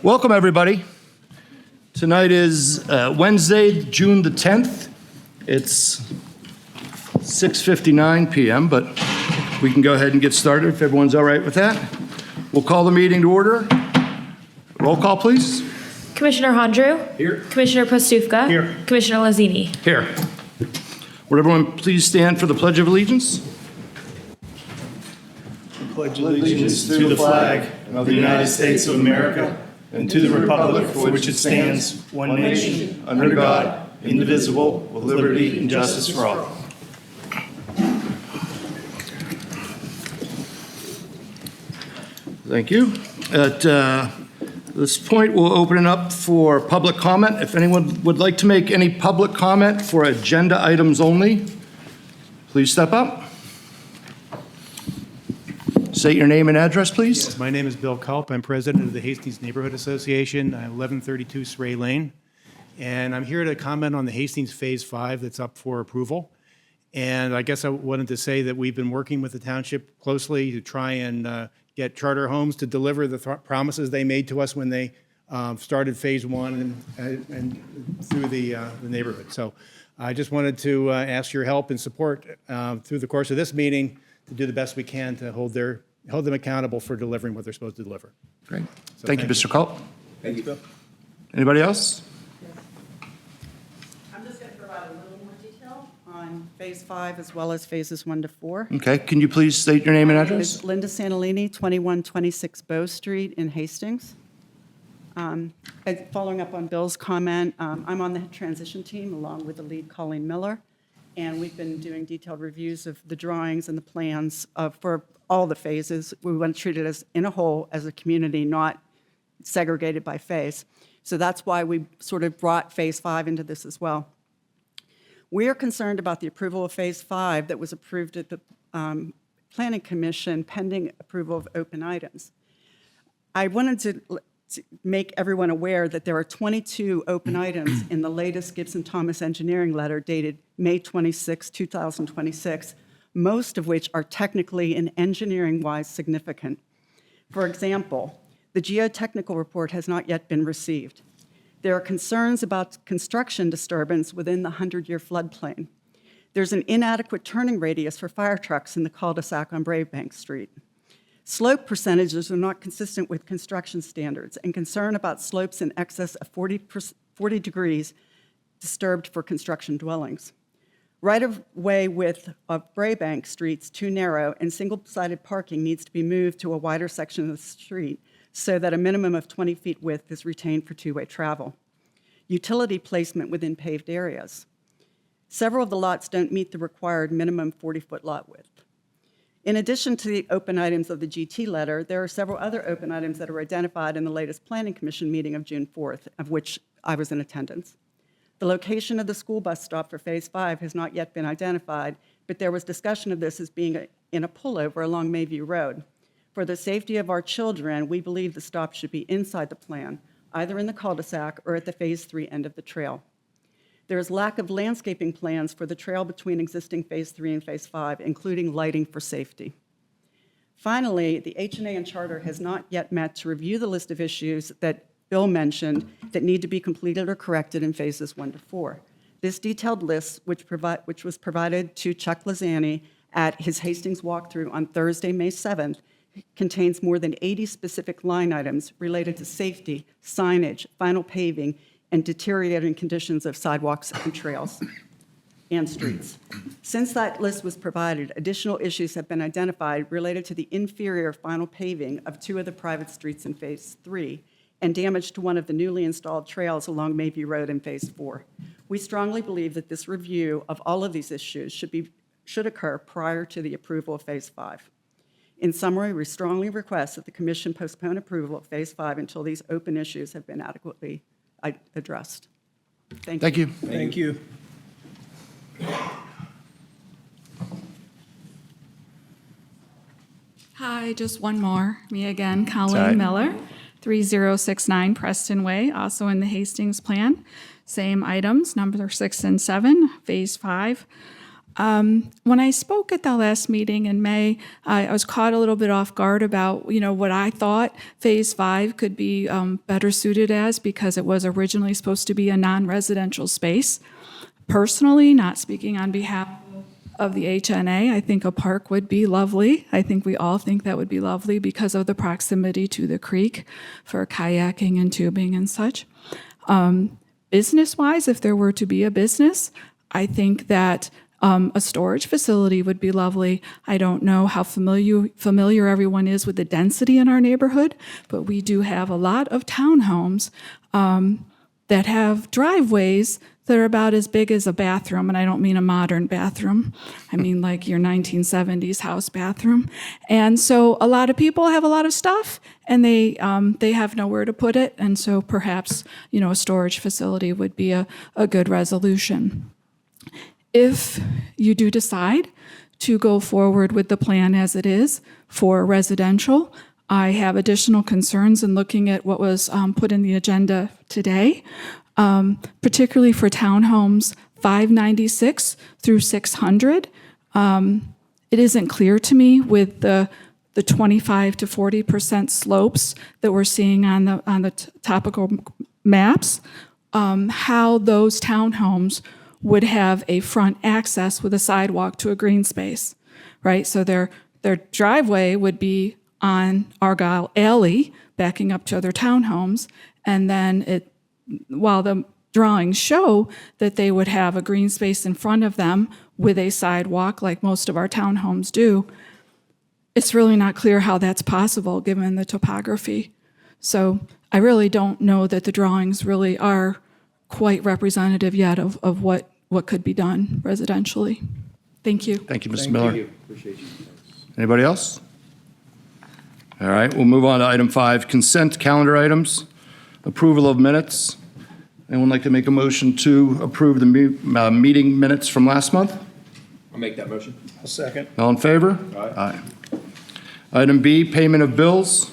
Welcome, everybody. Tonight is Wednesday, June the 10th. It's 6:59 p.m., but we can go ahead and get started if everyone's all right with that. We'll call the meeting to order. Roll call, please. Commissioner Hondru? Here. Commissioner Postufka? Here. Commissioner Lazzini? Here. Would everyone please stand for the Pledge of Allegiance? Pledge allegiance to the flag of the United States of America and to the republic for which it stands, one nation, under God, indivisible, with liberty and justice for all. Thank you. At this point, we'll open it up for public comment. If anyone would like to make any public comment for agenda items only, please step up. State your name and address, please. Yes, my name is Bill Culp. I'm president of the Hastings Neighborhood Association, 1132 Sray Lane. And I'm here to comment on the Hastings Phase 5 that's up for approval. And I guess I wanted to say that we've been working with the township closely to try and get charter homes to deliver the promises they made to us when they started Phase 1 and through the neighborhood. So I just wanted to ask your help and support through the course of this meeting to do the best we can to hold them accountable for delivering what they're supposed to deliver. Great. Thank you, Mr. Culp. Thank you, Bill. Anybody else? I'm just going to provide a little more detail on Phase 5 as well as Phases 1 to 4. Okay. Can you please state your name and My address? name is Linda Santolini, 2126 Bow Street in Hastings. Following up on Bill's comment, I'm on the transition team along with the lead, Colleen Miller, and we've been doing detailed reviews of the drawings and the plans for all the phases. We want to treat it as in a whole, as a community, not segregated by phase. So that's why we sort of brought Phase 5 into this as well. We are concerned about the approval of Phase 5 that was approved at the Planning Commission pending approval of open items. I wanted to make everyone aware that there are 22 open items in the latest Gibson-Thomas engineering letter dated May 26, 2026, most of which are technically and engineering-wise significant. For example, the geotechnical report has not yet been received. There are concerns about construction disturbance within the 100-year floodplain. There's an inadequate turning radius for fire trucks in the cul-de-sac on Braebank Street. Slope percentages are not consistent with construction standards, and concern about slopes in excess of 40 degrees disturbed for construction dwellings. Right-of-way width of Braebank Street's too narrow, and single-sided parking needs to be moved to a wider section of the street so that a minimum of 20 feet width is retained for two-way travel. Utility placement within paved areas. Several of the lots don't meet the required minimum 40-foot lot width. In addition to the open items of the GT letter, there are several other open items that are identified in the latest Planning Commission meeting of June 4th, of which I was in attendance. The location of the school bus stop for Phase 5 has not yet been identified, but there was discussion of this as being in a pullover along Mayview Road. For the safety of our children, we believe the stop should be inside the plan, either in the cul-de-sac or at the Phase 3 end of the trail. There is lack of landscaping plans for the trail between existing Phase 3 and Phase 5, including lighting for safety. Finally, the HNA and Charter has not yet met to review the list of issues that Bill mentioned that need to be completed or corrected in Phases 1 to 4. This detailed list, which was provided to Chuck Lazzini at his Hastings walkthrough on Thursday, May 7th, contains more than 80 specific line items related to safety, signage, final paving, and deteriorating conditions of sidewalks and trails and streets. Since that list was provided, additional issues have been identified related to the inferior final paving of two of the private streets in Phase 3 and damage to one of the newly installed trails along Mayview Road in Phase 4. We strongly believe that this review of all of these issues should occur prior to the approval of Phase 5. In summary, we strongly request that the Commission postpone approval of Phase 5 until these open issues have been adequately addressed. Thank you. Thank you. Hi, just one more. Me again, all right. Colleen Miller, 3069 Preston Way, also in the Hastings plan. Same items, number 6 and 7, Phase 5. When I spoke at the last meeting in May, I was caught a little bit off guard about, what I thought Phase 5 could be better suited as, because it was originally supposed to be a non-residential space. Personally, not speaking on behalf of the HNA, I think a park would be lovely. I think we all think that would be lovely because of the proximity to the creek for kayaking and tubing and such. Business-wise, if there were to be a business, I think that a storage facility would be lovely. I don't know how familiar everyone is with the density in our neighborhood, but we do have a lot of townhomes that have driveways that are about as big as a bathroom, and I don't mean a modern bathroom. I mean like your 1970s house bathroom. And so a lot of people have a lot of stuff, and they have nowhere to put it, and so perhaps, a storage facility would be a good resolution. If you do decide to go forward with the plan as it is for residential, I have additional concerns in looking at what was put in the agenda today, particularly for townhomes 596 through 600. It isn't clear to me with the 25 to 40% slopes that we're seeing on the topical maps, how those townhomes would have a front access with a sidewalk to a green space, right? So their driveway would be on Argyle Alley, backing up to other townhomes, and then while the drawings show that they would have a green space in front of them with a sidewalk like most of our townhomes do, it's really not clear how that's possible given the topography. So I really don't know that the drawings really are quite representative yet of what could be done residentially. Thank you. Thank you, Mr. Miller. Thank you. Appreciate you. Anybody else? All right, we'll move on to item 5, consent calendar items, approval of minutes. Anyone like to make a motion to approve the meeting minutes from last month? I'll make that motion. I'll second. All in favor? Aye. Item B, payment of bills.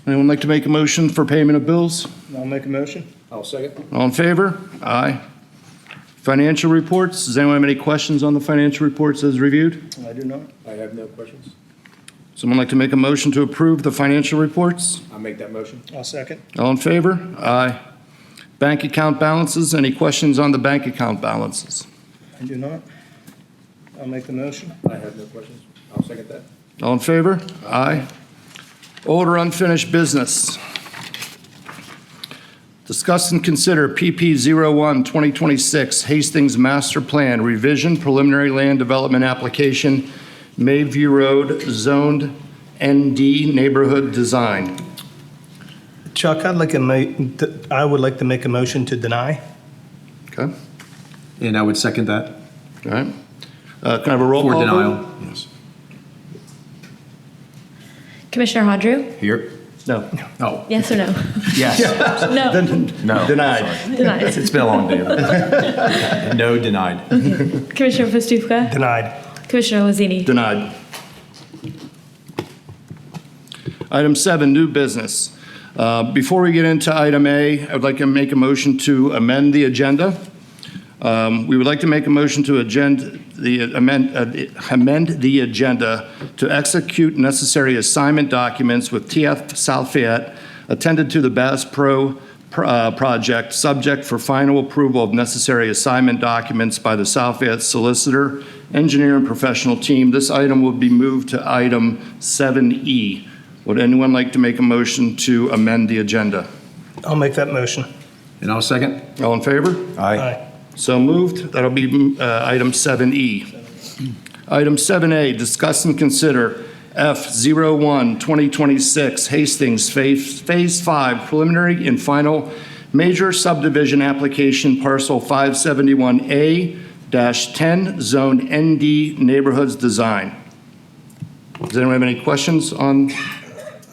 Anyone like to make a motion for payment of bills? I'll make a motion. I'll second. All in favor? Aye. Financial reports. Does anyone have any questions on the financial reports as reviewed? I do not. I have no questions. Someone like to make a motion to approve the financial reports? I'll make that motion. I'll second. All in favor? Aye. Bank account balances. Any questions on the bank account balances? I do not. I'll make the motion. I have no questions. I'll second that. All in favor? Aye. Old or unfinished business. Discuss and consider PP01 2026 Hastings Master Plan Revision Preliminary Land Development Application, Mayview Road, Zoned ND Neighborhood Design. Chuck, I would like to make a motion to deny. Okay, And I would second that. all right. Can I have a roll For call denial. vote? Yes. Commissioner Hondru? Here? No. Oh, Yes or no? yes. No. No. Denied. Denied. It's been a long day. No, denied. Commissioner Postufka? Denied. Commissioner Lazzini? Denied. Item 7, new business. Before we get into item A, I would like to make a motion to amend the agenda. We would like to make a motion to amend the agenda to execute necessary assignment documents with TF South Fayette attended to the Bass Pro project, subject for final approval of necessary assignment documents by the South Fayette Solicitor, Engineer, and Professional Team. This item will be moved to item 7E. Would anyone like to make a motion to amend the agenda? I'll make that motion. And I'll second. All in favor? Aye. So moved. That'll be item 7E. Item 7A, discuss and consider F01 2026 Hastings Phase 5 Preliminary and Final Major Subdivision Application Parcel 571A-10 Zone ND Neighborhoods Design. Does anyone have any questions on?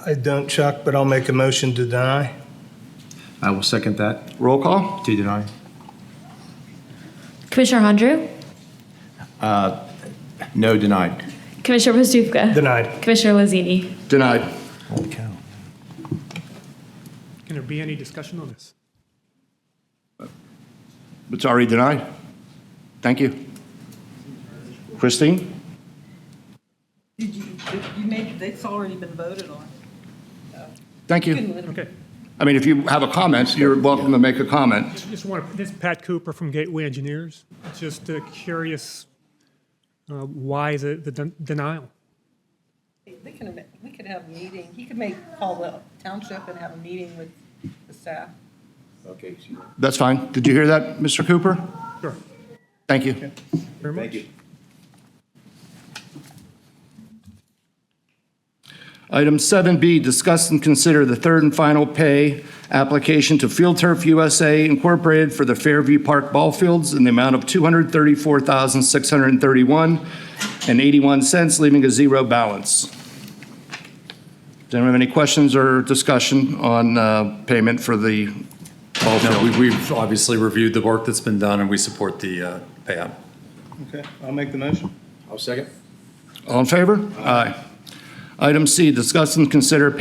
I don't, Chuck, but I'll make a motion to deny. I will second that. Roll call? To deny. Commissioner Hondru? No, denied. Commissioner Postufka? Denied. Commissioner Lazzini? Denied. Holy cow. Can there be any discussion on this? It's already denied. Thank you. Christine? Did you made, it's already been voted on. Thank you. Okay. I mean, if you have a comment, you're welcome to make a comment. Just want, this is Pat Cooper from Gateway Engineers. Just curious, why the denial? We could have a meeting, he could call the township and have a meeting with the staff. Okay. That's fine. Did you hear that, Mr. Cooper? Sure. Thank you. Very much. Thank you. Item 7B, discuss and consider the third and final pay application to Field Turf USA Incorporated for the Fairview Park ball fields in the amount of $234,631.81, leaving a zero balance. Does anyone have any questions or discussion on payment for the ball No, field? we've obviously reviewed the work that's been done, and we support the payout. Okay, I'll make the motion. I'll second. All in favor? Aye. Item C, discuss and consider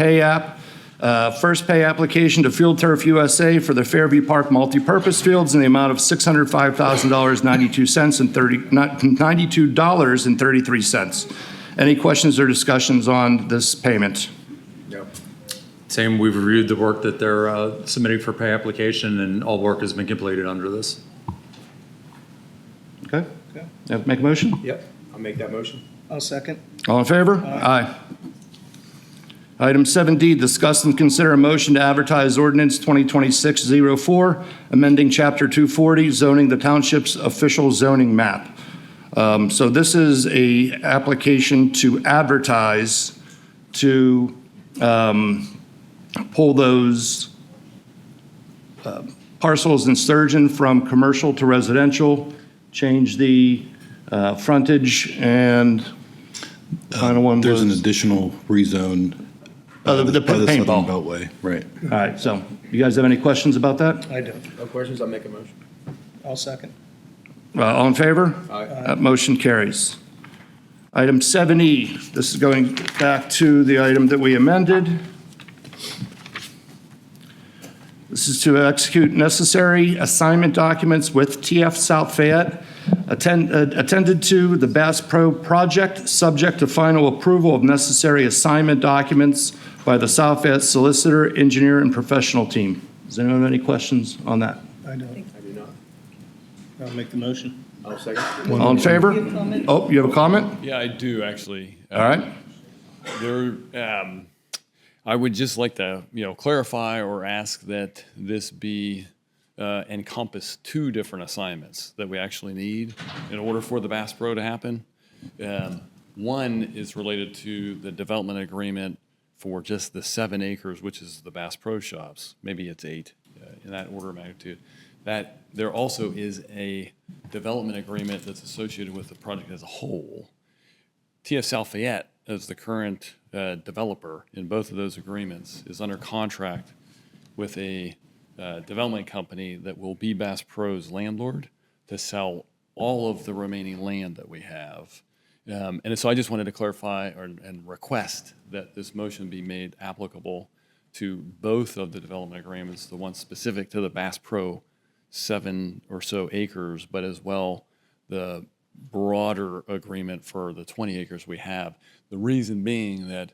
first pay application to Field Turf USA for the Fairview Park multipurpose fields in the amount of $605,092.33. Any questions or discussions on this payment? No. Same, we've reviewed the work that they're submitting for pay application, and all work has been completed under this. Okay. Have to make a motion? Yep, I'll make that motion. I'll second. All in favor? Aye. Item 7D, discuss and consider a motion to advertise ordinance 2026-04, amending Chapter 240, zoning the township's official zoning map. So this is a application to advertise to pull those parcels in Sturgeon from commercial to residential, change the frontage, and the final one was... There's an additional rezone. The by the paintball. Southern Beltway, right. All right, so you guys have any questions about that? I don't. No questions, I'll make a motion. I'll second. All in favor? Aye. That motion carries. Item 7E, this is going back to the item that we amended. This is to execute necessary assignment documents with TF South Fayette, attended to the Bass Pro project, subject to final approval of necessary assignment documents by the South Fayette Solicitor, Engineer, and Professional Team. Does anyone have any questions on that? I don't. I do not. I'll make the motion. I'll second. All in favor? Oh, you have a comment? Yeah, I do actually. All right. There, I would just like to, clarify or ask that this be encompass two different assignments that we actually need in order for the Bass Pro to happen. One is related to the development agreement for just the 7 acres, which is the Bass Pro Shops. Maybe it's 8 in that order of magnitude. That there also is a development agreement that's associated with the project as a whole. TF South Fayette, as the current developer in both of those agreements, is under contract with a development company that will be Bass Pro's landlord to sell all of the remaining land that we have. And so I just wanted to clarify and request that this motion be made applicable to both of the development agreements, the one specific to the Bass Pro 7 or so acres, but as well the broader agreement for the 20 acres we have. The reason being that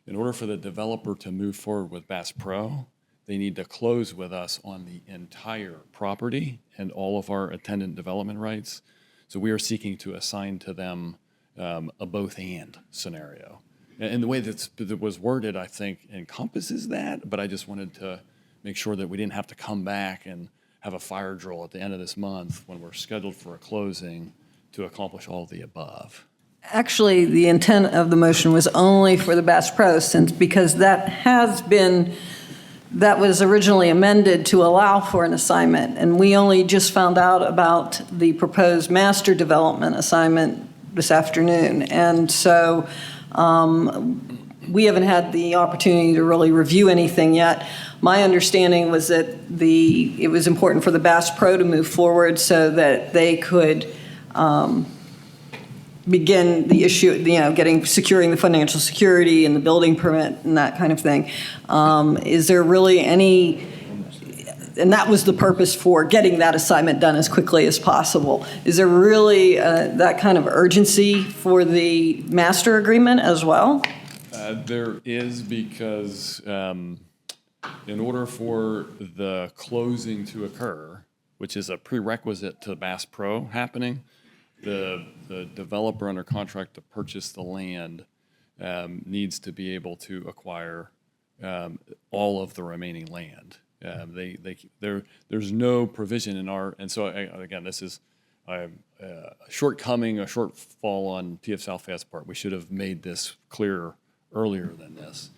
in order for the developer to move forward with Bass Pro, they need to close with us on the entire property and all of our attendant development rights. So we are seeking to assign to them a both-and scenario. And the way that was worded, I think, encompasses that, but I just wanted to make sure that we didn't have to come back and have a fire drill at the end of this month when we're scheduled for a closing to accomplish all of the above. Actually, the intent of the motion was only for the Bass Pro, because that was originally amended to allow for an assignment, and we only just found out about the proposed master development assignment this afternoon. And so we haven't had the opportunity to really review anything yet. My understanding was that it was important for the Bass Pro to move forward so that they could begin the issue, securing the financial security and the building permit and that kind of thing. Is there really any and that was the purpose for getting that assignment done as quickly as possible. Is there really that kind of urgency for the master agreement as well? There is, because in order for the closing to occur, which is a prerequisite to Bass Pro happening, the developer under contract to purchase the land needs to be able to acquire all of the remaining land. There's no provision in our, and so again, this is a shortcoming, a shortfall on TF South Fayette's part. We should have made this clearer earlier than this.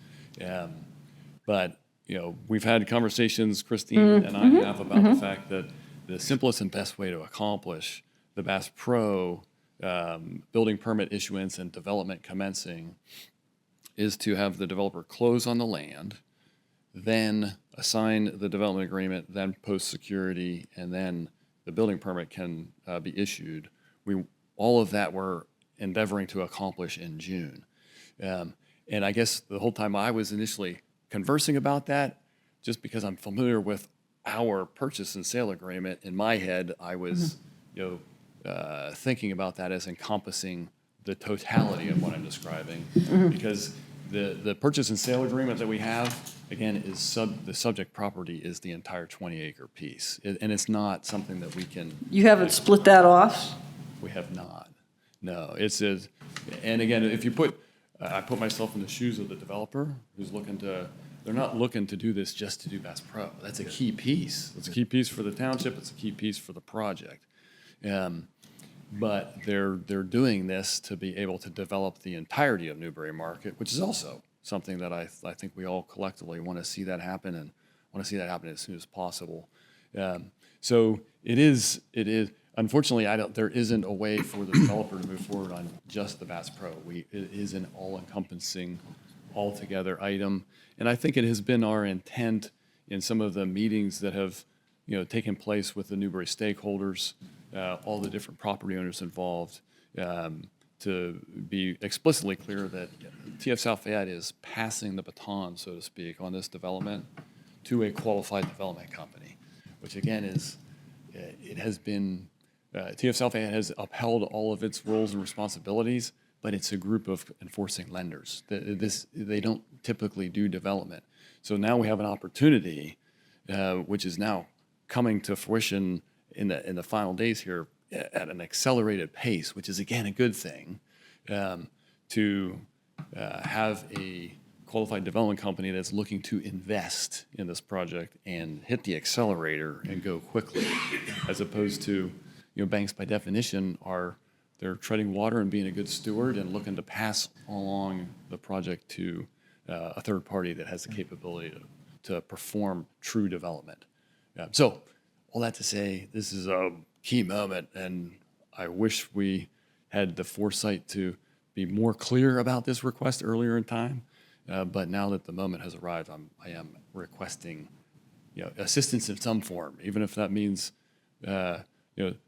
But we've had conversations, Christine and I have, about the fact that the simplest and best way to accomplish the Bass Pro building permit issuance and development commencing is to have the developer close on the land, then assign the development agreement, then post security, and then the building permit can be issued. All of that we're endeavoring to accomplish in June. And I guess the whole time I was initially conversing about that, just because I'm familiar with our purchase and sale agreement, in my head, I was thinking about that as encompassing the totality of what I'm describing, because the purchase and sale agreement that we have, again, is the subject property is the entire 20-acre piece, and it's not something that we can. You haven't split that off? We have not. No, and again, if you I put myself in the shoes of the developer who's they're not looking to do this just to do Bass Pro. That's a key piece. It's a key piece for the township. It's a key piece for the project. But they're doing this to be able to develop the entirety of Newbury Market, which is also something that I think we all collectively want to see that happen, and want to see that happen as soon as possible. So it is. Unfortunately, there isn't a way for the developer to move forward on just the Bass Pro. It is an all-encompassing, all-together item, and I think it has been our intent in some of the meetings that have taken place with the Newbury stakeholders, all the different property owners involved, to be explicitly clear that TF South Fayette is passing the baton, so to speak, on this development to a qualified development company, which again it has been. TF South Fayette has upheld all of its roles and responsibilities, but it's a group of enforcing lenders. They don't typically do development. So now we have an opportunity, which is now coming to fruition in the final days here at an accelerated pace, which is again a good thing, to have a qualified development company that's looking to invest in this project and hit the accelerator and go quickly, as opposed to banks by definition they're treading water and being a good steward and looking to pass along the project to a third party that has the capability to perform true development. So all that to say, this is a key moment, and I wish we had the foresight to be more clear about this request earlier in time. But now that the moment has arrived, I am requesting assistance in some form, even if that means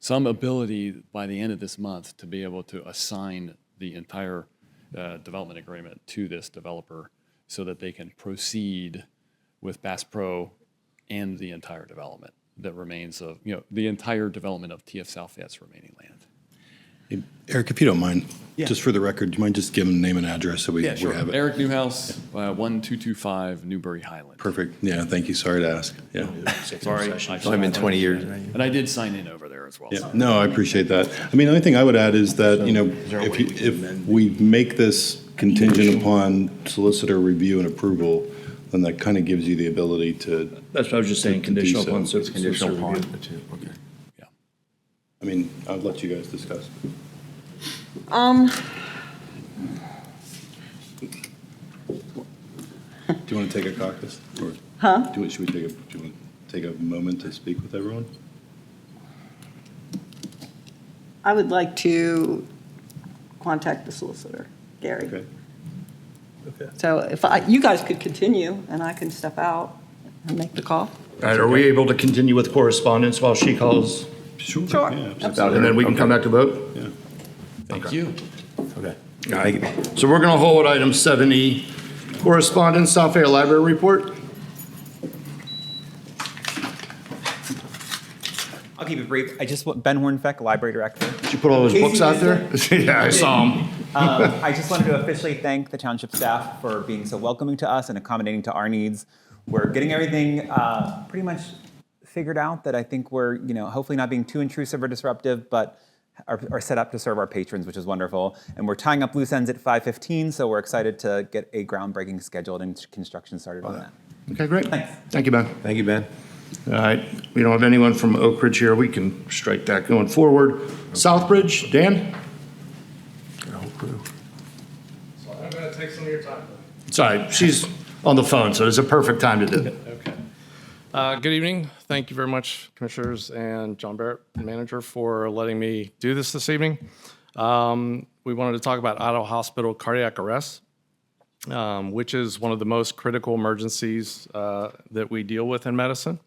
some ability by the end of this month to be able to assign the entire development agreement to this developer so that they can proceed with Bass Pro and the entire development that remains of, the entire development of TF South Fayette's remaining land. Hey, Eric, if you don't mind, Yeah. just for the record, do you mind just giving name and address so we have it? Eric Newhouse, 1225 Newbury Highland. Perfect. Yeah, thank you. Sorry to ask. Yeah. Sorry. It's only been 20 years. And I did sign in over there as well. Yeah. No, I appreciate that. I mean, the only thing I would add is that, if we make this contingent upon solicitor review and approval, then that kind of gives you the ability to. That's what I was just saying, conditional upon Conditional upon review. the two, okay. Yeah. I mean, I'll let you guys discuss. Do you want to take a caucus? Or should we do you want to take a moment to speak with everyone? I would like to contact the solicitor, Gary. Okay. So if you guys could continue, and I can step out and make the call. All right, are we able to continue with correspondence while she calls? Sure. Sure. Yeah, Absolutely. And then we can come back to vote? yeah. Thank you. Okay. So we're going to hold item 7E, correspondence, South Fayette Library report. keep it brief. Ben Hornfeck, Library Director. Did you put all those books out there? Yeah, I saw them. I just wanted to officially thank the Township staff for being so welcoming to us and accommodating to our needs. We're getting everything pretty much figured out that I think we're, hopefully not being too intrusive or disruptive, but are set up to serve our patrons, which is wonderful. And we're tying up loose ends at 5:15, so we're excited to get a groundbreaking scheduled and construction started on that. Okay, great. Thanks. Thank you, Ben. Thank you, Ben. All right, we don't have anyone from Oak Ridge here. We can strike that going forward. Southbridge, Dan? Your whole crew. So I'm going to take some of your time. Sorry, she's on the phone, so it's a perfect time to do it. Okay. Good evening. Thank you very much, Commissioners and John Barrett, Manager, for letting me do this evening. We wanted to talk about out-of-hospital cardiac arrest, which is one of the most critical emergencies that we deal with in medicine.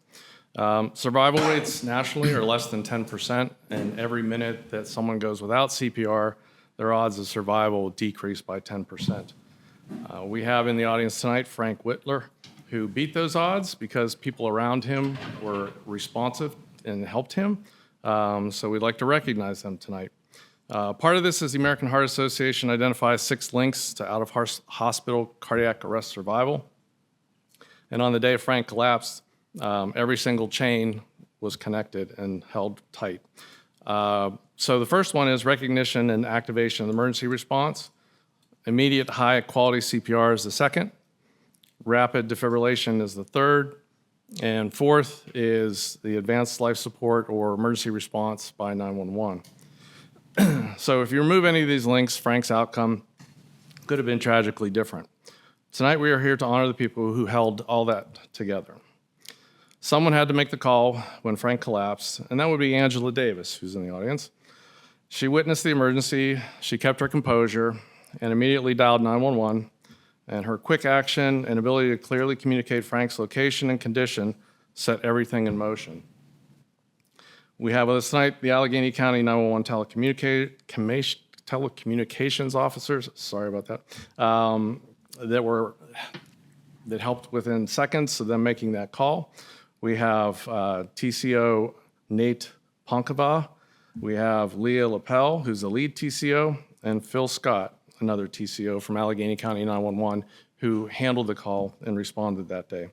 Survival rates nationally are less than 10%, and every minute that someone goes without CPR, their odds of survival decrease by 10%. We have in the audience tonight Frank Whitler, who beat those odds because people around him were responsive and helped him. So we'd like to recognize them tonight. Part of this is the American Heart Association identifies 6 links to out-of-hospital cardiac arrest survival. And on the day Frank collapsed, every single chain was connected and held tight. So the first one is recognition and activation of the emergency response. Immediate high-quality CPR is the second. Rapid defibrillation is the third. And fourth is the advanced life support or emergency response by 911. So if you remove any of these links, Frank's outcome could have been tragically different. Tonight we are here to honor the people who held all that together. Someone had to make the call when Frank collapsed, and that would be Angela Davis, who's in the audience. She witnessed the emergency, she kept her composure, and immediately dialed 911, and her quick action and ability to clearly communicate Frank's location and condition set everything in motion. We have with us tonight the Allegheny County 911 telecommunications officers, sorry about that, that helped within seconds of them making that call. We have TCO Nate Ponkava, we have Leah Lapel, who's the lead TCO, and Phil Scott, another TCO from Allegheny County 911, who handled the call and responded that day.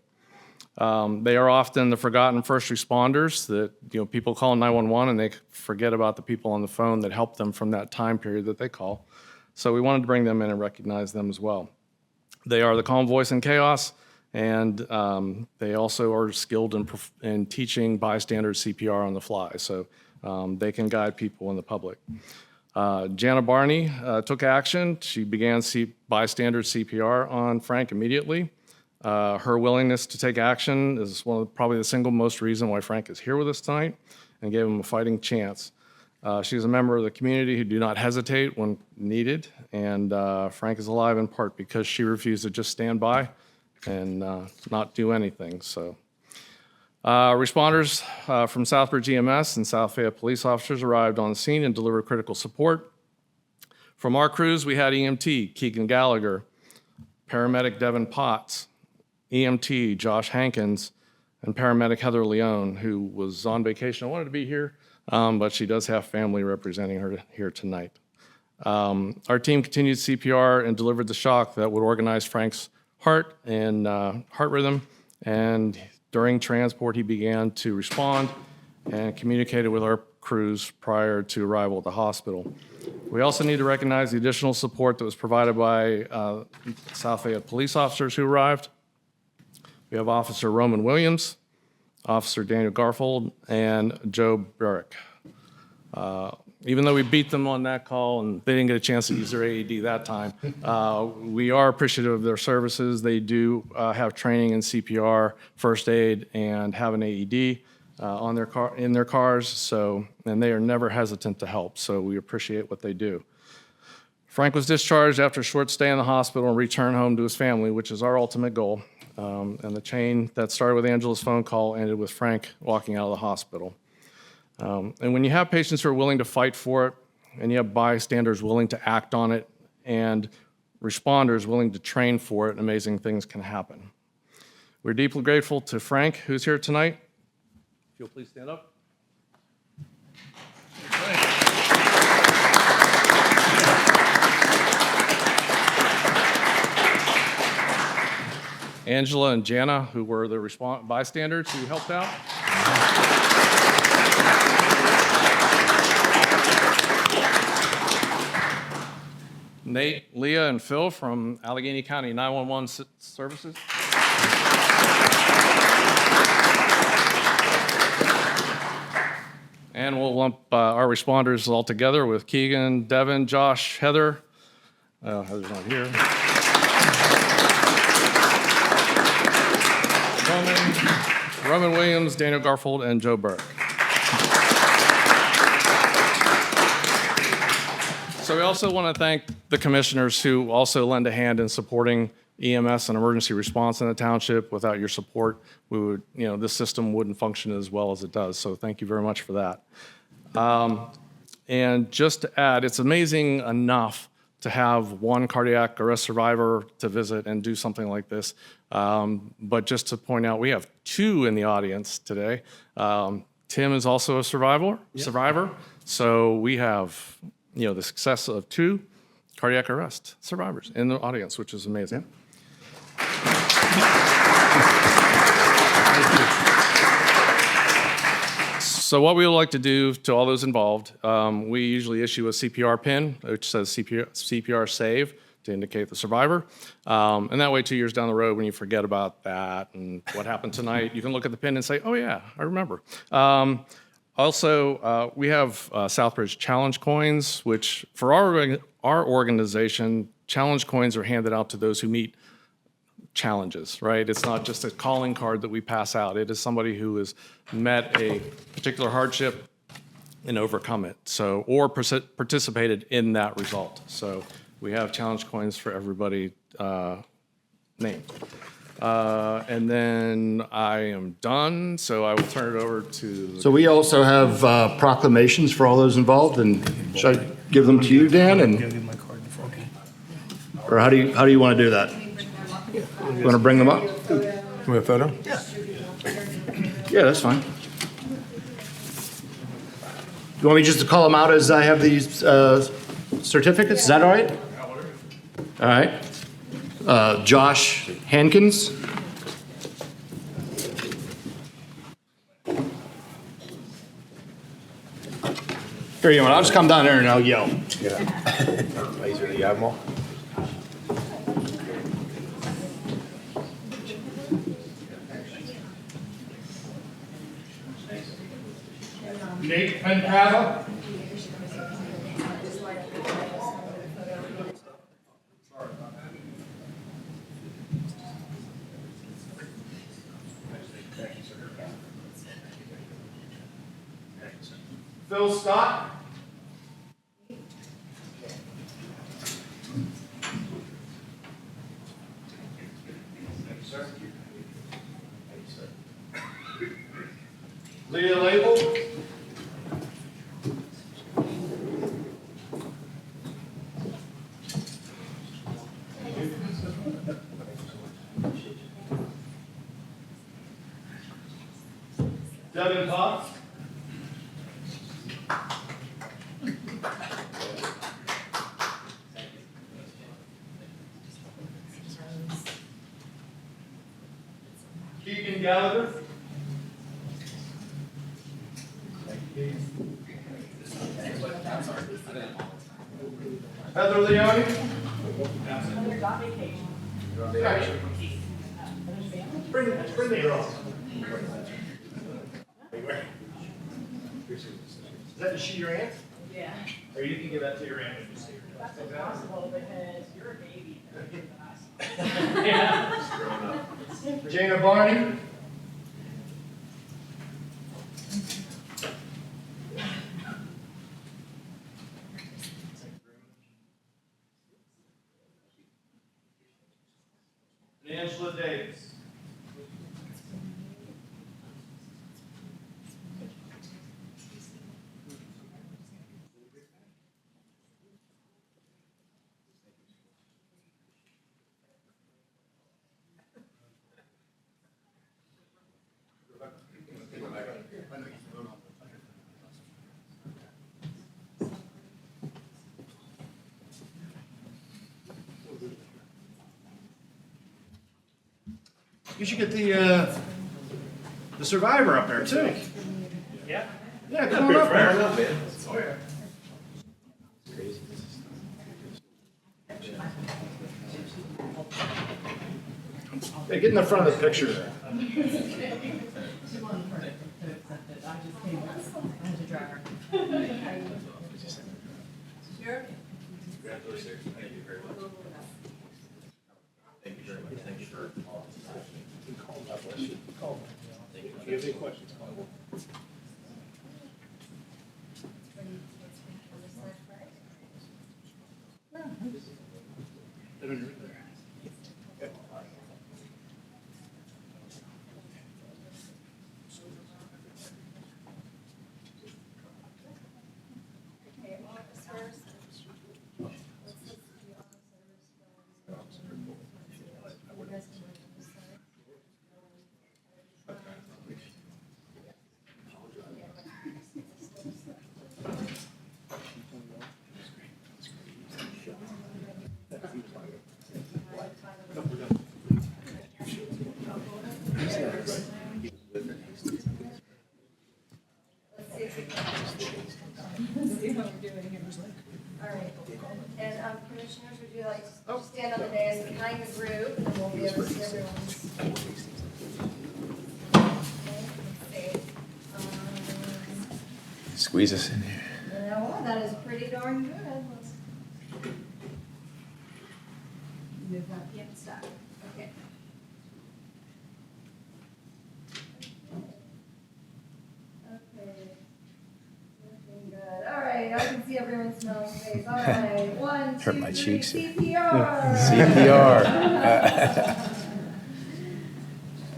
They are often the forgotten first responders that people call 911 and they forget about the people on the phone that helped them from that time period that they call. So we wanted to bring them in and recognize them as well. They are the calm voice in chaos, and they also are skilled in teaching bystanders CPR on the fly, so they can guide people in the public. Jana Barney took action. She began bystander CPR on Frank immediately. Her willingness to take action is probably the single most reason why Frank is here with us tonight, and gave him a fighting chance. She's a member of the community who do not hesitate when needed, and Frank is alive in part because she refused to just stand by and not do anything. So, responders from Southbridge EMS and South Fayette police officers arrived on the scene and delivered critical support. From our crews, we had EMT Keegan Gallagher, paramedic Devin Potts, EMT Josh Hankins, and paramedic Heather Leone, who was on vacation. I wanted to be here, but she does have family representing her here tonight. Our team continued CPR and delivered the shock that would organize Frank's heart and heart rhythm, and during transport he began to respond and communicated with our crews prior to arrival at the hospital. We also need to recognize the additional support that was provided by South Fayette police officers who arrived. We have Officer Roman Williams, Officer Daniel Garfold, and Joe Barrett. Even though we beat them on that call and they didn't get a chance to use their AED that time, we are appreciative of their services. They do have training in CPR, first aid, and have an AED in their cars, and they are never hesitant to help, so we appreciate what they do. Frank was discharged after a short stay in the hospital and returned home to his family, which is our ultimate goal. And the chain that started with Angela's phone call ended with Frank walking out of the hospital. And when you have patients who are willing to fight for it, and you have bystanders willing to act on it, and responders willing to train for it, amazing things can happen. We're deeply grateful to Frank, who's here tonight. If you'll please stand up. Angela and Jana, who were the bystanders who helped out. Nate, Leah, and Phil from Allegheny County 911 Services. And we'll lump our responders all together with Keegan, Devin, Josh, Heather. Heather's not here. Roman Williams, Daniel Garfold, and Joe Burke. So we also want to thank the commissioners who also lend a hand in supporting EMS and emergency response in the township. Without your support, we would, this system wouldn't function as well as it does. So thank you very much for that. And just to add, it's amazing enough to have one cardiac arrest survivor to visit and do something like this. But just to point out, we have 2 in the audience today. Tim is also a survivor. So we have, the success of 2 cardiac arrest survivors in the audience, which is amazing. So what we would like to do to all those involved, we usually issue a CPR pin, which says CPR save to indicate the survivor. And that way, 2 years down the road, when you forget about that and what happened tonight, you can look at the pin and say, oh yeah, I remember. Also, we have Southbridge Challenge coins, which for our organization, challenge coins are handed out to those who meet challenges, right? It's not just a calling card that we pass out. It is somebody who has met a particular hardship and overcome it, or participated in that result. So we have challenge coins for everybody named. And then I am done, so I will turn it over to... So we also have proclamations for all those involved, and should I give them to you, Dan? Or how do you want to do that? You want to bring them up? We have a photo? Yeah, that's fine. You want me just to call them out as I have these certificates? Is that all right? All right. Josh Hankins. Here, you want? I'll just come down there and I'll yell. Yeah. Laser, do you have them all? Nate Pencava. Phil Scott. Leah Label. Devin Potts. Keegan Gallagher. Heather Leone. Bring the girl. Is that she your aunt? Yeah. Or you can give that to your aunt if you see her. That's impossible because you're a baby. Yeah. Jana Barney. And Angela Davis. You should get the survivor up there too. Yeah? Yeah, come on up there. Hey, get in the front of the picture there. Commissioners, would you like to stand on the dais behind the group, and we'll be able to see everyone's. Squeeze us in here. No, that is pretty darn good. Let's move that. Yep, stop. Okay. Okay. Looking good. All right, I can see everyone's smiling face. All right, 1, 2, Hurt my 3, cheeks. CPR. CPR.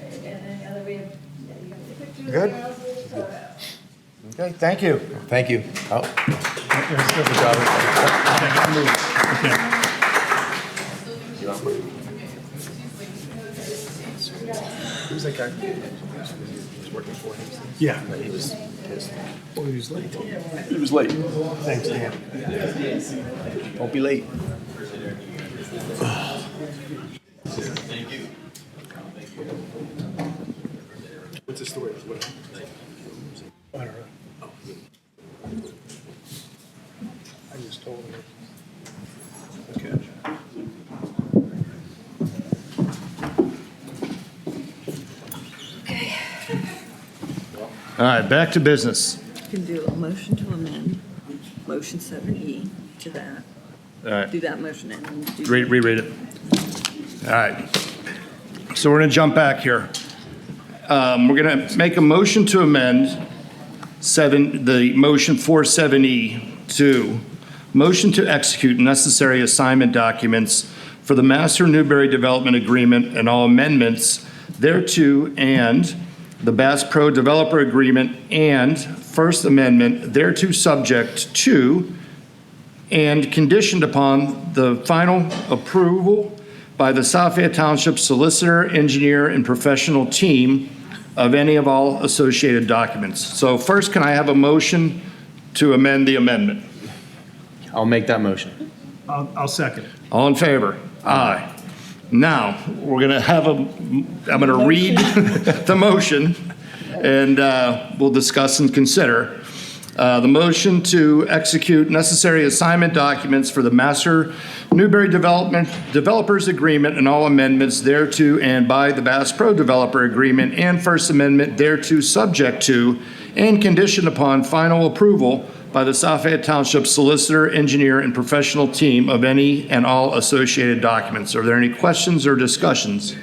And then other way, yeah, you got the pictures. Good. There, I'll see the photo. Okay, thank you. Thank you. Oh. Good Who's that guy? He was working for him. Yeah. He was pissed. Oh, he was late. He was late. Thanks, Dan. Don't be late. Thank you. What's the story? I don't know. I just told him. Okay. All right, back to business. You can do a motion to amend, motion 7E to that. All right. Do that motion and then do. Reread it. All right. So we're going to jump back here. We're going to make a motion to amend the motion 47E to motion to execute necessary assignment documents for the Master Newberry Development Agreement and all amendments thereto, and the Bass Pro Developer Agreement and First Amendment thereto, subject to and conditioned upon the final approval by the South Fayette Township Solicitor, Engineer, and Professional Team of any of all associated documents. So first, can I have a motion to amend the amendment? I'll make that motion. I'll second it. All in favor? Aye. Now, we're going to have I'm going to read the motion, and we'll discuss and consider. The motion to execute necessary assignment documents for the Master Newberry Developers Agreement and all amendments thereto, and by the Bass Pro Developer Agreement and First Amendment thereto, subject to and conditioned upon final approval by the South Fayette Township Solicitor, Engineer, and Professional Team of any and all associated documents. Are there any questions or discussions?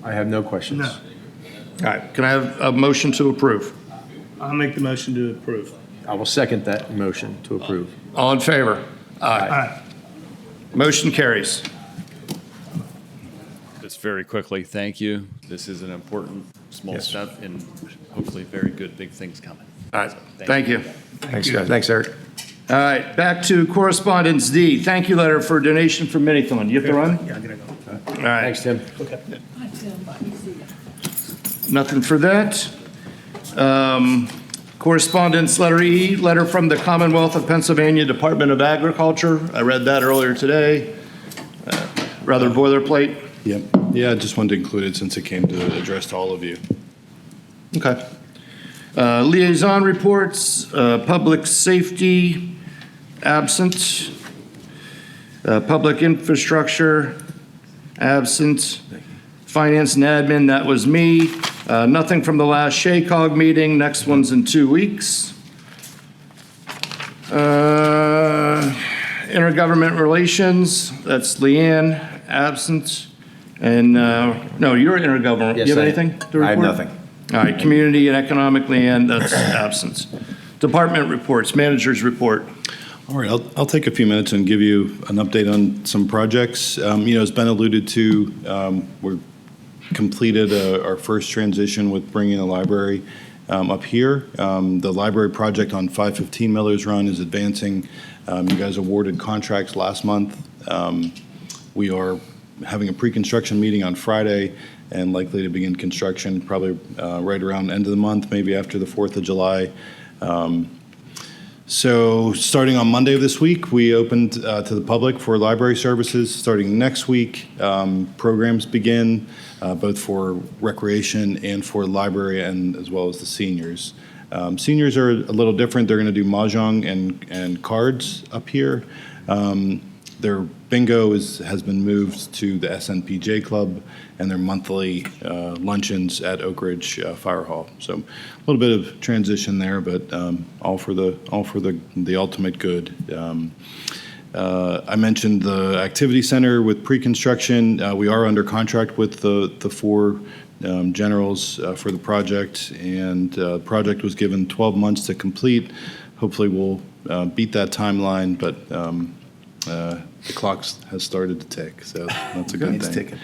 I have no questions. No. All right, can I have a motion to approve? I'll make the motion to approve. I will second that motion to approve. All in favor? Aye. Motion carries. Just very quickly, thank you. This is an important small step and hopefully very good big things coming. All right, thank you. Thanks, guys. Thanks, Eric. All right, back to correspondence D. Thank you letter for donation from Minithon. You have to run? Yeah, I'm gonna go. All right. Thanks, Tim. Okay. Nothing for that. Correspondence letter E, letter from the Commonwealth of Pennsylvania Department of Agriculture. I read that earlier today. Rather boilerplate. Yep. Yeah, I just wanted to include it since it came to address to all of you. Okay. Liaison reports, public safety, absent. Public infrastructure, absent. Finance and admin, that was me. Nothing from the last SHACOG meeting. Next one's in 2 weeks. Intergovernment relations, that's Leanne, absent. And, no, you're intergovernment. Yes, You have I- anything to report? I have nothing. All right, community and economic, Leanne, that's absence. Department reports, managers report. All right, I'll take a few minutes and give you an update on some projects. As Ben alluded to, we're completed our first transition with bringing the library up here. The library project on 515 Miller's Run is advancing. You guys awarded contracts last month. We are having a pre-construction meeting on Friday and likely to begin construction probably right around the end of the month, maybe after the 4th of July. So starting on Monday of this week, we opened to the public for library services. Starting next week, programs begin both for recreation and for library and as well as the seniors. Seniors are a little different. They're going to do mahjong and cards up here. Their bingo has been moved to the SNPJ Club, and their monthly luncheons at Oak Ridge Fire Hall. So a little bit of transition there, but all for the ultimate good. I mentioned the activity center with pre-construction. We are under contract with the four generals for the project, and the project was given 12 months to complete. Hopefully, we'll beat that timeline, but the clock has started to tick, so that's a good thing.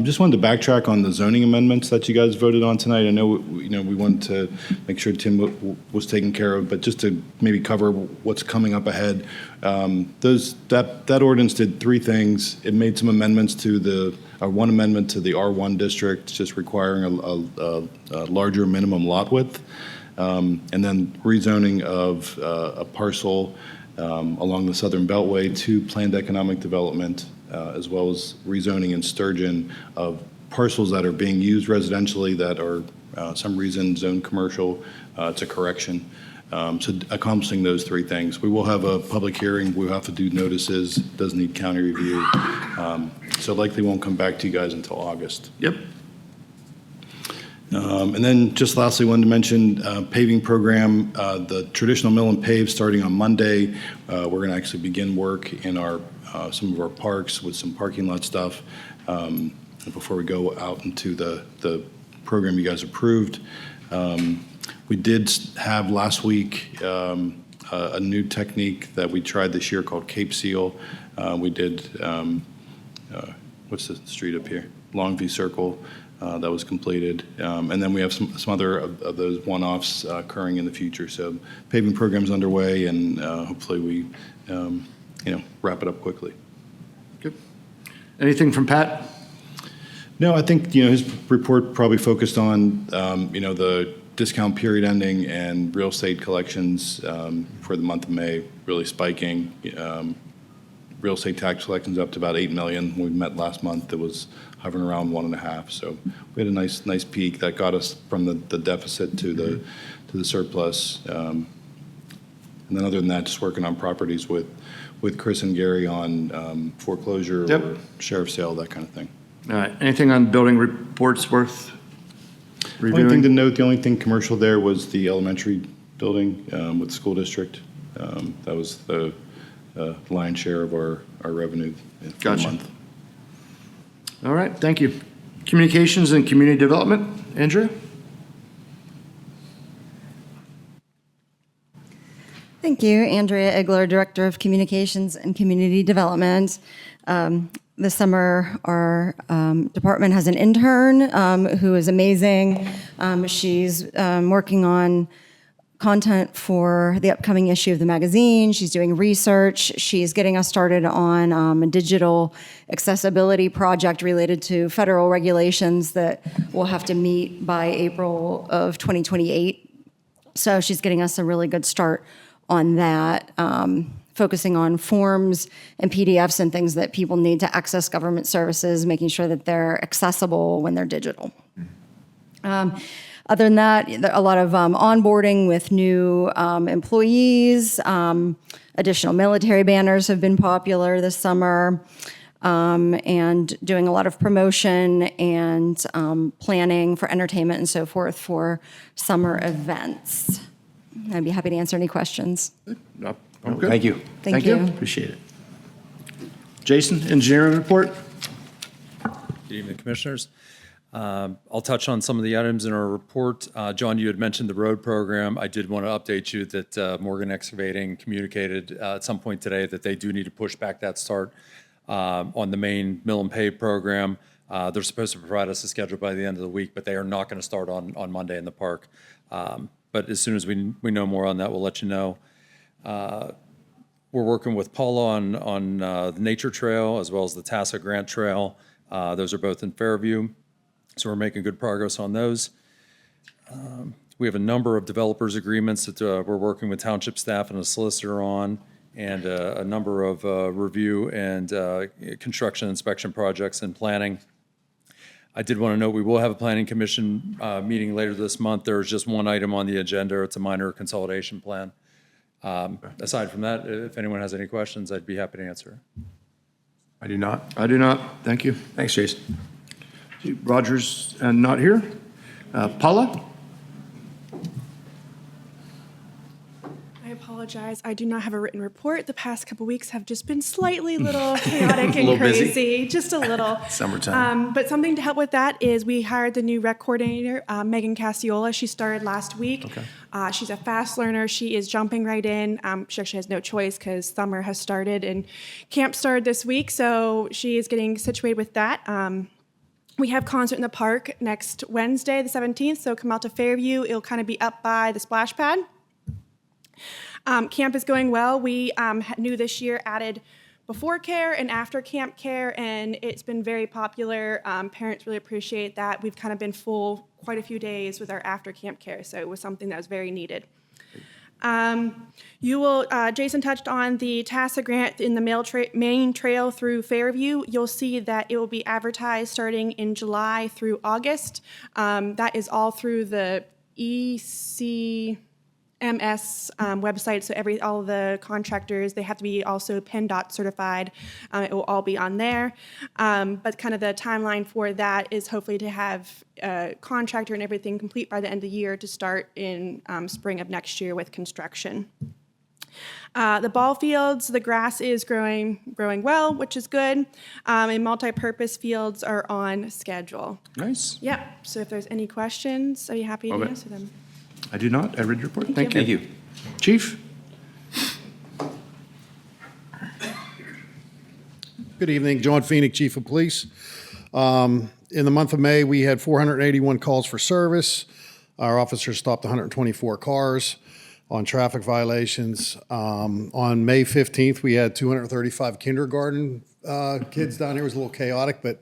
Just wanted to backtrack on the zoning amendments that you guys voted on tonight. I know we wanted to make sure Tim was taken care of, but just to maybe cover what's coming up ahead. That ordinance did three things. It made some amendments to one amendment to the R1 district, just requiring a larger minimum lot width, and then rezoning of a parcel along the Southern Beltway to planned economic development, as well as rezoning in Sturgeon of parcels that are being used residentially that are some reason zoned commercial to correction. So accomplishing those three things. We will have a public hearing. We'll have to do notices. Does need county review. So likely won't come back to you guys until August. Yep. And then just lastly, wanted to mention paving program, the traditional mill and pave starting on Monday. We're going to actually begin work in some of our parks with some parking lot stuff before we go out into the program you guys approved. We did have last week a new technique that we tried this year called Cape Seal. We did, what's the street up here? Longview Circle. That was completed. And then we have some other of those one-offs occurring in the future. So paving program's underway, and hopefully we wrap it up quickly. Good. Anything from Pat? No, I think his report probably focused on the discount period ending and real estate collections for the month of May really spiking. Real estate tax collections up to about 8 million. We met last month. It was hovering around 1.5. So we had a nice peak that got us from the deficit to the surplus. And then other than that, just working on properties with Chris and Gary on foreclosure or sheriff's sale, that kind of thing. All right. Anything on building reports worth reviewing? Only thing to note, the only thing commercial there was the elementary building with the school district. That was the lion's share of our revenue for the month. All right, thank you. Communications and community development, Andrea? Thank you, Andrea Iglar, Director of Communications and Community Development. This summer, our department has an intern who is amazing. She's working on content for the upcoming issue of the magazine. She's doing research. She's getting us started on a digital accessibility project related to federal regulations that we'll have to meet by April of 2028. So she's getting us a really good start on that. focusing on forms and PDFs and things that people need to access government services, making sure that they're accessible when they're digital. Other than that, a lot of onboarding with new employees. Additional military banners have been popular this summer. And doing a lot of promotion and planning for entertainment and so forth for summer events. I'd be happy to answer any questions. Okay. Thank you. Thank you. Appreciate it. Jason, engineering report? Good evening, Commissioners. I'll touch on some of the items in our report. John, you had mentioned the road program. I did want to update you that Morgan Excavating communicated at some point today that they do need to push back that start on the main mill and pave program. They're supposed to provide us a schedule by the end of the week, but they are not going to start on Monday in the park. But as soon as we know more on that, we'll let you know. We're working with Paula on the Nature Trail as well as the TASA Grant Trail. Those are both in Fairview, so we're making good progress on those. We have a number of developers agreements that we're working with Township staff and a solicitor on, and a number of review and construction inspection projects in planning. I did want to note we will have a planning commission meeting later this month. There's just one item on the agenda. It's a minor consolidation plan. Aside from that, if anyone has any questions, I'd be happy to answer. I do not. I do not. Thank you. Thanks, Jason. Rodger's not here. Paula? I apologize. I do not have a written report. The past couple weeks have just been slightly little chaotic and busy. crazy, just a little. Summertime. But something to help with that is we hired the new rec coordinator, Megan Cassiola. She started last week. Okay. She's a fast learner. She is jumping right in. She actually has no choice because summer has started and camp started this week, so she is getting situated with that. We have concert in the park next Wednesday, the 17th, so come out to Fairview. It'll kind of be up by the splash pad. Camp is going well. We new this year added before care and after camp care, and it's been very popular. Parents really appreciate that. We've kind of been full quite a few days with our after camp care, so it was something that was very needed. Jason touched on the TASA grant in the main trail through Fairview. You'll see that it will be advertised starting in July through August. That is all through the ECMS website, so all the contractors, they have to be also PennDOT certified. It will all be on there. But kind of the timeline for that is hopefully to have a contractor and everything complete by the end of the year to start in spring of next year with construction. The ball fields, the grass is growing well, which is good. And multi-purpose fields are on schedule. Nice. Yep, so if there's any questions, I'd be happy to answer them. I do not. I read your report. Thank you. Thank you. Chief? Good evening. John Phoennik, Chief of Police. In the month of May, we had 481 calls for service. Our officers stopped 124 cars on traffic violations. On May 15th, we had 235 kindergarten kids down here. It was a little chaotic, but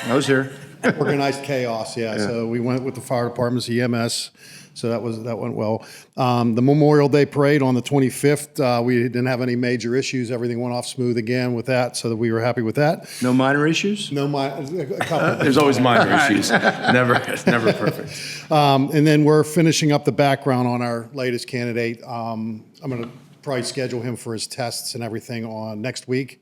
I was here. Organized chaos, yeah. So we went with the fire department's EMS. So that went well. The Memorial Day Parade on the 25th, we didn't have any major issues. Everything went off smooth again with that, so that we were happy with that. No minor issues? No a couple. There's always minor issues. It's never perfect. And then we're finishing up the background on our latest candidate. I'm going to probably schedule him for his tests and everything on next week,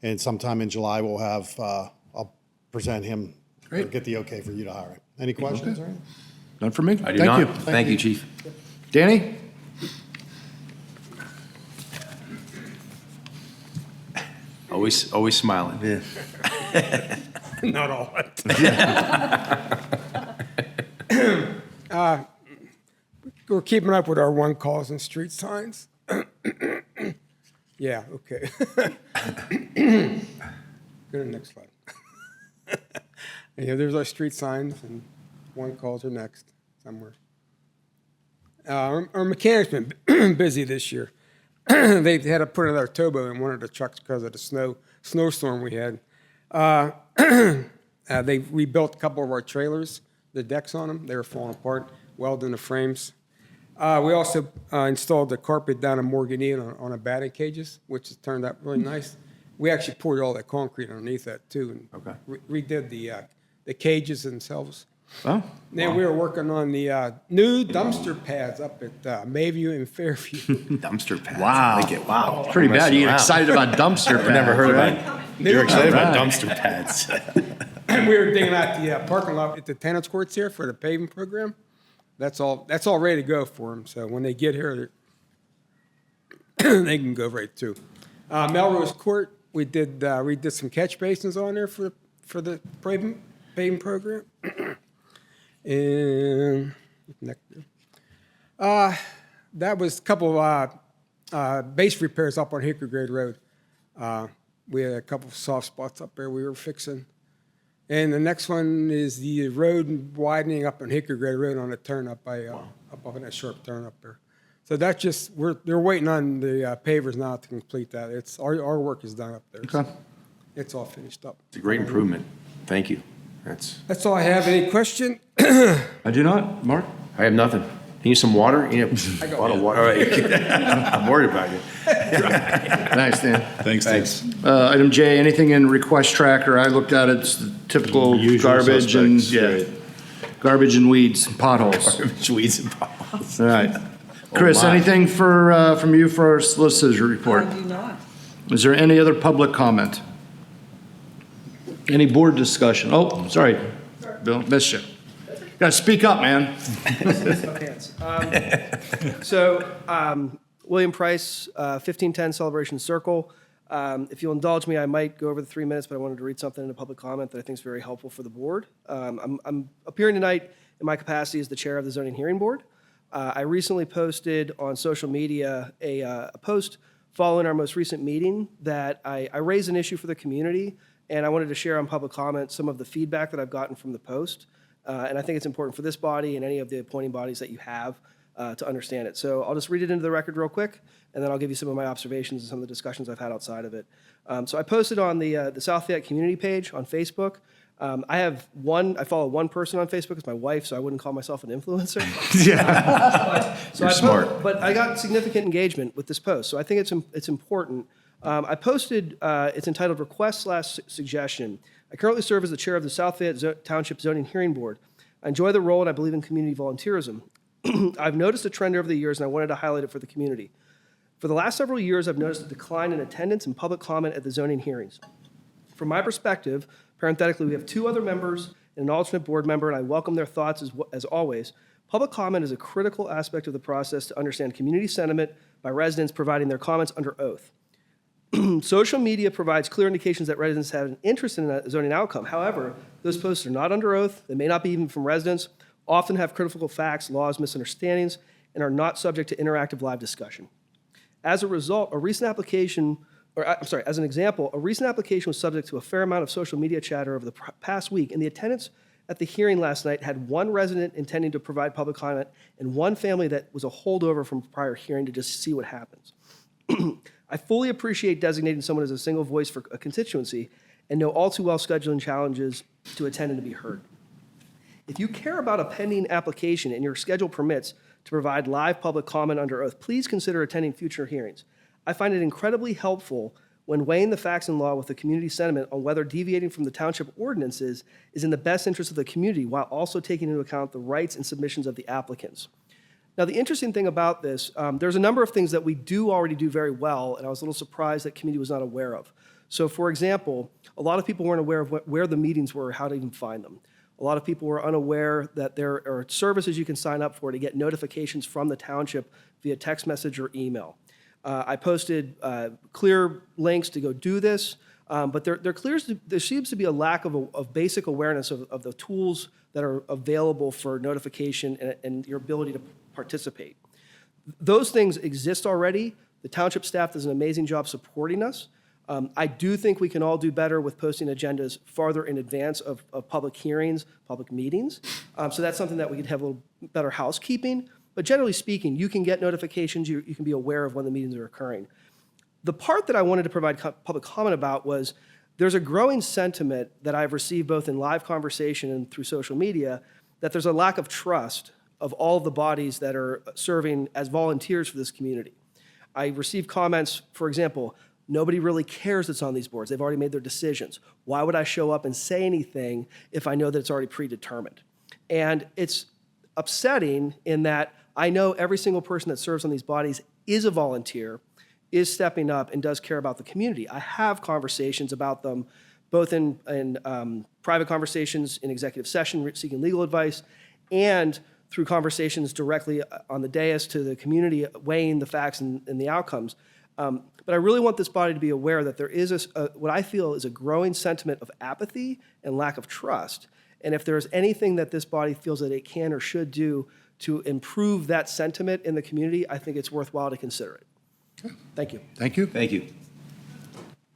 and sometime in July we'll have. I'll present him. Great. Get the okay for you to hire him. Any questions? Okay. None for me. I do not. Thank you, Chief. Danny? Always smiling. Yeah. Not all. We're keeping up with our one calls and street signs. Yeah, okay. Go to the next slide. Yeah, there's our street signs, and one calls are next somewhere. Our mechanics been busy this year. They had to put another turbo in one of the trucks because of the snowstorm we had. They rebuilt a couple of our trailers, the decks on them. They were falling apart, welding the frames. We also installed the carpet down in Morganese on the batting cages, which has turned out really nice. We actually poured all that concrete underneath that too, and redid the cages themselves. Oh, then we were working on the new dumpster pads up at Mayview and Fairview. Dumpster pads. Wow. I like it. Wow. It's pretty bad. You get Wow. excited about dumpster pads. I've never heard right? about it. You're excited about Right. dumpster pads. And we were digging out the parking lot at the tennis courts here for the paving program. That's all ready to go for them. So when they get here, they can go right to. Melrose Court, we did some catch basins on there for the paving program. And that was a couple of base repairs up on Hickory Grade Road. We had a couple of soft spots up there we were fixing. And the next one is the road widening up on Hickory Grade Road on a turn up up on that sharp turn up there. So that's just they're waiting on the pavers now to complete that. It's our work is done up there. Okay. So it's all finished up. It's a great improvement. Thank you. That's all I have. Any question? I do not. Mark? I have nothing. Need some water? You have a bottle of water. All right. I'm worried about you. Thanks, Dan. Thanks, Steve. Item J, anything in request tracker? I looked at it, it's the typical Usual garbage and, suspects, garbage and weeds, potholes. Garbage, weeds, and potholes. All right. Chris, my. anything from you for our solicitor's report? I do not. Is there any other public comment? Any board discussion? Oh, sorry, Bill, missed you. Gotta speak up, man. William Price, 1510 Celebration Circle. If you'll indulge me, I might go over the 3 minutes, but I wanted to read something in a public comment that I think is very helpful for the board. I'm appearing tonight in my capacity as the chair of the Zoning Hearing Board. I recently posted on social media a post following our most recent meeting that I raised an issue for the community, and I wanted to share on public comment some of the feedback that I've gotten from the post. And I think it's important for this body and any of the appointing bodies that you have to understand it. So I'll just read it into the record real quick, and then I'll give you some of my observations and some of the discussions I've had outside of it. So I posted on the South Fayette community page on Facebook. I follow one person on Facebook. It's my wife, so I wouldn't call myself an influencer. You're smart. But I got significant engagement with this post, so I think it's important. I posted, it's entitled Request/Suggestion. I currently serve as the chair of the South Fayette Township Zoning Hearing Board. I enjoy the role and I believe in community volunteerism. I've noticed a trend over the years and I wanted to highlight it for the community. For the last several years, I've noticed a decline in attendance and public comment at the zoning hearings. From my perspective, parenthetically, we have 2 other members and an alternate board member, and I welcome their thoughts as always. Public comment is a critical aspect of the process to understand community sentiment by residents providing their comments under oath. Social media provides clear indications that residents have an interest in a zoning outcome. However, those posts are not under oath, they may not be even from residents, often have critical facts, laws, misunderstandings, and are not subject to interactive live discussion. As a result, as an example, a recent application was subject to a fair amount of social media chatter over the past week, and the attendance at the hearing last night had 1 resident intending to provide public comment and 1 family that was a holdover from a prior hearing to just see what happens. I fully appreciate designating someone as a single voice for a constituency and know all too well scheduling challenges to attend and to be heard. If you care about a pending application and your schedule permits to provide live public comment under oath, please consider attending future hearings. I find it incredibly helpful when weighing the facts and law with the community sentiment on whether deviating from the township ordinances is in the best interest of the community while also taking into account the rights and submissions of the applicants. Now, the interesting thing about this, there's a number of things that we do already do very well, and I was a little surprised that community was not aware of. So, for example, a lot of people weren't aware of where the meetings were or how to even find them. A lot of people were unaware that there are services you can sign up for to get notifications from the township via text message or email. I posted clear links to go do this, but there seems to be a lack of basic awareness of the tools that are available for notification and your ability to participate. Those things exist already. The township staff does an amazing job supporting us. I do think we can all do better with posting agendas farther in advance of public hearings, public meetings. So that's something that we could have a little better housekeeping. But generally speaking, you can get notifications. You can be aware of when the meetings are occurring. The part that I wanted to provide public comment about was there's a growing sentiment that I've received both in live conversation and through social media that there's a lack of trust of all of the bodies that are serving as volunteers for this community. I received comments, for example, nobody really cares that's on these boards. They've already made their decisions. Why would I show up and say anything if I know that it's already predetermined? And it's upsetting in that I know every single person that serves on these bodies is a volunteer, is stepping up, and does care about the community. I have conversations about them, both in private conversations, in executive session, seeking legal advice, and through conversations directly on the dais to the community, weighing the facts and the outcomes. But I really want this body to be aware that there is what I feel is a growing sentiment of apathy and lack of trust. And if there's anything that this body feels that it can or should do to improve that sentiment in the community, I think it's worthwhile to consider it. Thank you. Thank you. Thank you.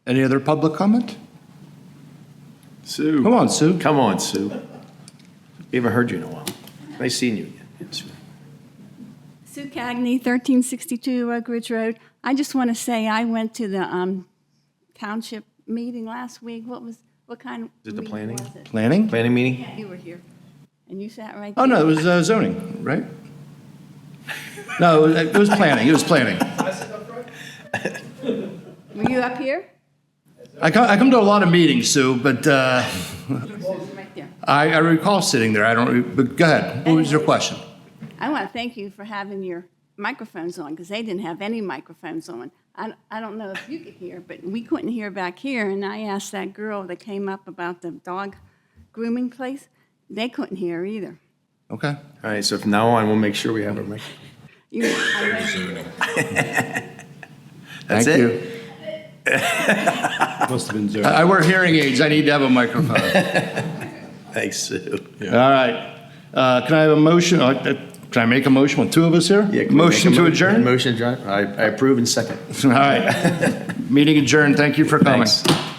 Any other public comment? Sue. Come on, Sue. Come on, Sue. We haven't heard you in a while. Nice seeing you again. Yes, Sue Cagney, 1362 Oak Ridge Road. I just want to say I went to the Township meeting last week. What kind of Is it the meeting planning? was it? Planning? Planning meeting? Yeah, you were here. And you sat right Oh, there. no, it was zoning, right? No, it was planning. It was planning. Were you up here? I come to a lot of meetings, Sue, but Right there. I recall sitting there. I don't, but go ahead. What was your question? I want to thank you for having your microphones on because they didn't have any microphones on. I don't know if you could hear, but we couldn't hear back here. And I asked that girl that came up about the dog grooming place. They couldn't hear either. Okay. All right, so from now on, we'll make sure we have our mic. Thank it? you. Must have been zoning. I wear hearing aids. I need to have a microphone. Thanks, Sue. All right. Can I have a motion? Can I make a motion with two of us here? Yeah, can we Motion make a to adjourn? Motion adjourn. I approve in second. All right. Meeting adjourned. Thank you for coming. Thanks.